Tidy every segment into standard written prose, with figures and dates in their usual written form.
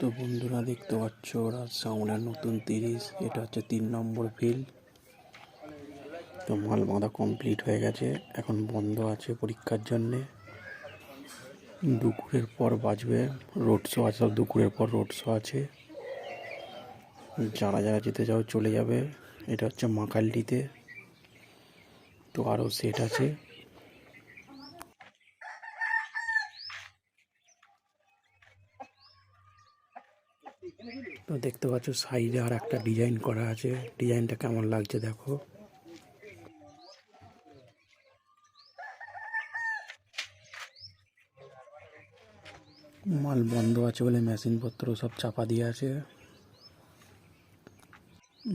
তো বন্ধুরা দেখতে পাচ্ছ রাজসাউন্ডের নতুন 30, এটা হচ্ছে 3 নম্বর ফিল্ড। তো মাল বাঁধা কমপ্লিট হয়ে গেছে, এখন বন্ধ আছে পরীক্ষার জন্যে। দুপুরের পর বাজবে রোড শো আছে, সব দুপুরের পর রোড শো আছে। যারা যারা যেতে যাও চলে যাবে। এটা হচ্ছে মাকালডিতে, তো আরও সেট আছে। তো দেখতে পাচ্ছ সাইডে আর একটা ডিজাইন করা আছে, ডিজাইনটা কেমন লাগছে দেখো। মাল বন্ধ আছে বলে মেশিনপত্র সব চাপা দিয়ে আছে।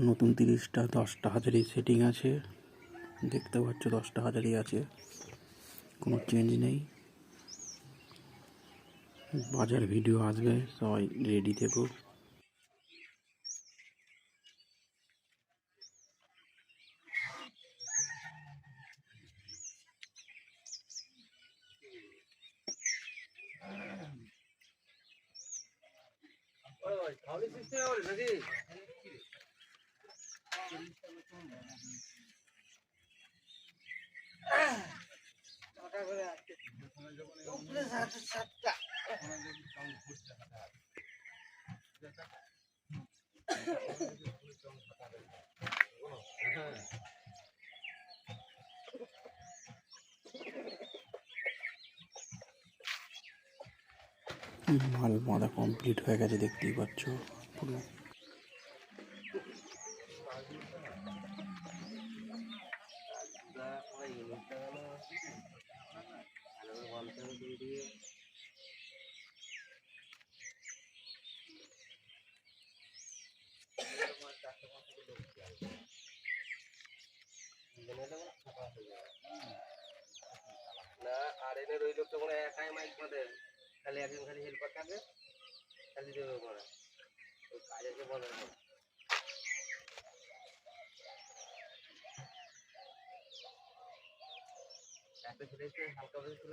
নতুন 30টা 10টা হাজারি সেটিং আছে, দেখতে পাচ্ছ 10টা হাজারি আছে, কোনো চেঞ্জ নেই। বাজার ভিডিও আসবে, সবাই রেডি থেকো। মাল বাঁধা কমপ্লিট হয়ে গেছে, দেখতেই পাচ্ছ পুরো। না আর এনের ওই লোকটা মনে হয় একাই মাইক বাঁধে, খালি একজন খালি হেল্পার থাকে, খালি দেবে মনে ওই কাজ আছে বলে একটা ছেলে হালকা বেশি ছিল